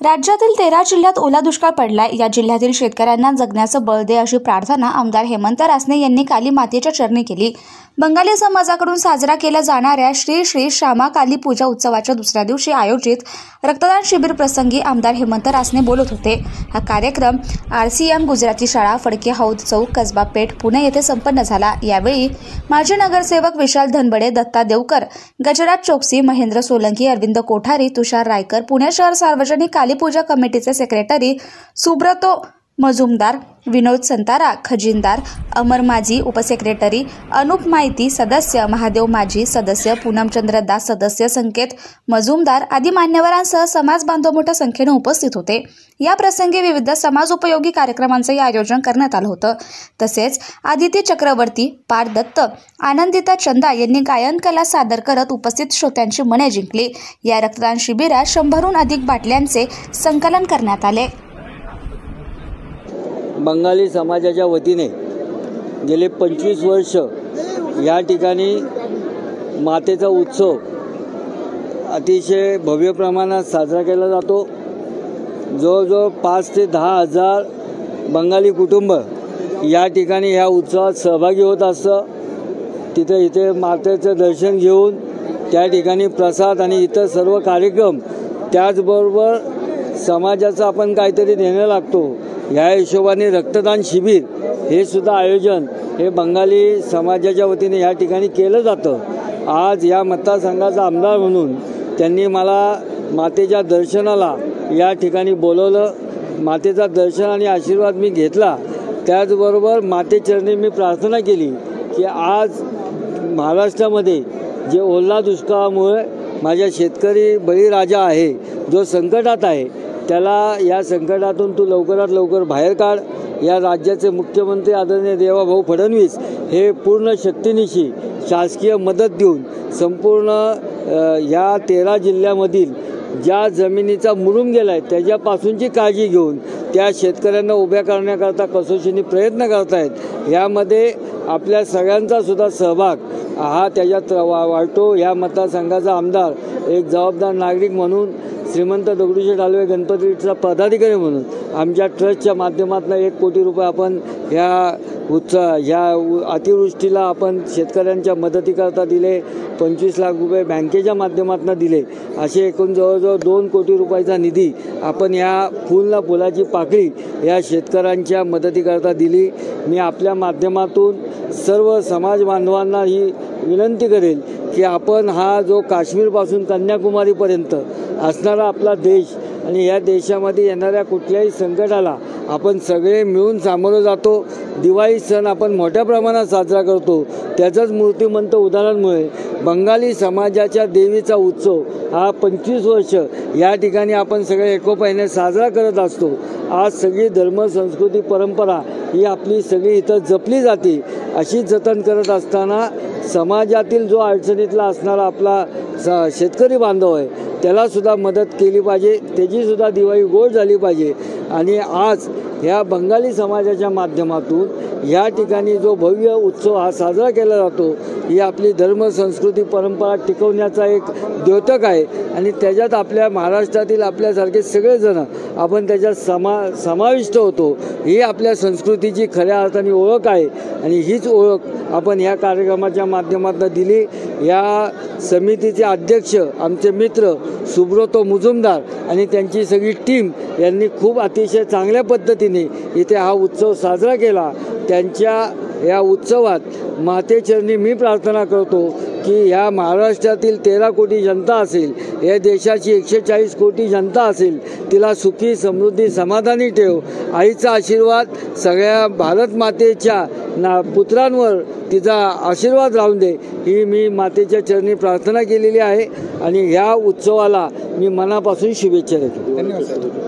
राज्यातील 13 जिल्ह्यात ओला दुष्काळ पडलाय। या जिल्ह्यातील शेतकऱ्यांना जगण्याचं बळ दे अशी प्रार्थना आमदार हेमंत रासने यांनी काली मातेच्या चरणी केली। बंगाली समाजाकडून साजरा केल्या जाणाऱ्या श्री श्री श्यामा काली पूजा उत्सवाच्या दुसऱ्या दिवशी आयोजित रक्तदान शिबिर प्रसंगी आमदार हेमंत रासने बोलत होते। हा कार्यक्रम RCM गुजराती शाळा, फडके हौद चौक, कसबा पेठ, पुणे येथे संपन्न झाला। यावेळी माजी नगरसेवक विशाल धनबडे, दत्ता देवकर, गजराज चोक्सी, महेंद्र सोलंकी, अरविंद कोठारी, तुषार रायकर, पुणे शहर सार्वजनिक कालीपूजा कमिटीचे सेक्रेटरी सुब्रतो मजुमदार, विनोद संतारा, खजिनदार, अमर माजी, उपसेक्रेटरी अनुप माहिती सदस्य, महादेव माजी सदस्य, पूनमचंद्र दास सदस्य, संकेत मजुमदार आदी मान्यवरांसह समाज बांधव मोठ्या संख्येने उपस्थित होते। या प्रसंगी विविध समाजोपयोगी कार्यक्रमांचे आयोजन करण्यात आलं होतं। तसेच आदिती चक्रवर्ती, पार दत्त, आनंदिता चंदा यांनी गायन कला सादर करत उपस्थित श्रोत्यांची मने जिंकली। या रक्तदान शिबिरात 100हून अधिक बाटल्यांचे संकलन करण्यात आले। बंगाली समाजाच्या वतीने गेले 25 वर्ष या ठिकाणी मातेचा उत्सव अतिशय भव्य प्रमाणात साजरा केला जातो। जवळजवळ 5 ते 10 हजार बंगाली कुटुंब या ठिकाणी ह्या उत्सवात सहभागी होत असतं। इथे मातेचं दर्शन घेऊन त्या ठिकाणी प्रसाद आणि इतर सर्व कार्यक्रम, त्याचबरोबर समाजाचं आपण काहीतरी देणं लागतो या हिशोबाने रक्तदान शिबिर हे सुद्धा आयोजन हे बंगाली समाजाच्या वतीने या ठिकाणी केलं जातं। आज या मतदारसंघाचा आमदार म्हणून त्यांनी मला मातेच्या दर्शनाला या ठिकाणी बोलवलं। मातेचा दर्शन आणि आशीर्वाद मी घेतला। त्याचबरोबर मातेचरणी मी प्रार्थना केली की आज महाराष्ट्रामध्ये जे ओला दुष्काळामुळे माझ्या शेतकरी बळीराजा आहे, जो संकटात आहे, त्याला या संकटातून तू लवकरात लवकर बाहेर काढ। या राज्याचे मुख्यमंत्री आदरणीय देवाभाऊ फडणवीस हे पूर्ण शक्तीनिशी शासकीय मदत देऊन संपूर्ण या 13 जिल्ह्यामधील ज्या जमिनीचा मुरुम गेला आहे त्याच्यापासूनची काळजी घेऊन त्या शेतकऱ्यांना उभ्या करण्याकरता कसोशीने प्रयत्न करत आहेत। यामध्ये आपल्या सगळ्यांचा सुद्धा सहभाग हा त्याच्यात वाटतो। या मतदारसंघाचा आमदार एक जबाबदार नागरिक म्हणून, श्रीमंत दगडूशेठ हलवाई गणपतीचा पदाधिकारी म्हणून आमच्या ट्रस्टच्या माध्यमातून 1 कोटी रुपये आपण ह्या अतिवृष्टीला आपण शेतकऱ्यांच्या मदतीकरता दिले। 25 लाख रुपये बँकेच्या माध्यमातून दिले। असे एकूण जवळजवळ 2 कोटी रुपयाचा निधी आपण या फुलाची पाकळी या शेतकऱ्यांच्या मदतीकरता दिली। मी आपल्या माध्यमातून सर्व समाज बांधवांना ही विनंती करेल की आपण हा जो काश्मीरपासून कन्याकुमारीपर्यंत असणारा आपला देश आणि या देशामध्ये येणाऱ्या कुठल्याही संकटाला आपण सगळे मिळून सामोरं जातो। दिवाळी सण आपण मोठ्या प्रमाणात साजरा करतो। त्याचंच मूर्तिमंत उदाहरणमुळे बंगाली समाजाच्या देवीचा उत्सव हा 25 वर्ष या ठिकाणी आपण सगळे एकोप्याने साजरा करत असतो। आज सगळी धर्म, संस्कृती, परंपरा ही आपली सगळी इथं जपली जाते। अशी जतन करत असताना समाजातील जो अडचणीतला असणारा आपला शेतकरी बांधव आहे त्याला सुद्धा मदत केली पाहिजे, त्याची सुद्धा दिवाळी गोड झाली पाहिजे। आणि आज ह्या बंगाली समाजाच्या माध्यमातून या ठिकाणी जो भव्य उत्सव हा साजरा केला जातो, ही आपली धर्म, संस्कृती, परंपरा टिकवण्याचा एक द्योतक आहे। आणि त्याच्यात आपल्या महाराष्ट्रातील आपल्यासारखे सगळेजण आपण त्याच्यात समाविष्ट होतो। ही आपल्या संस्कृतीची खऱ्या अर्थाने ओळख आहे आणि हीच ओळख आपण या कार्यक्रमाच्या माध्यमातून दिली। या समितीचे अध्यक्ष आमचे मित्र सुब्रतो मजुमदार आणि त्यांची सगळी टीम यांनी खूप अतिशय चांगल्या पद्धतीने इथे हा उत्सव साजरा केला। त्यांच्या या उत्सवात मातेचरणी मी प्रार्थना करतो की ह्या महाराष्ट्रातील 13 कोटी जनता असेल, या देशाची 140 कोटी जनता असेल, तिला सुखी, समृद्धी, समाधानी ठेव। आईचा आशीर्वाद सगळ्या भारत मातेच्या पुत्रांवर तिचा आशीर्वाद राहून दे, ही मी मातेच्या चरणी प्रार्थना केलेली आहे। आणि ह्या उत्सवाला मी मनापासून शुभेच्छा देतो। धन्यवाद।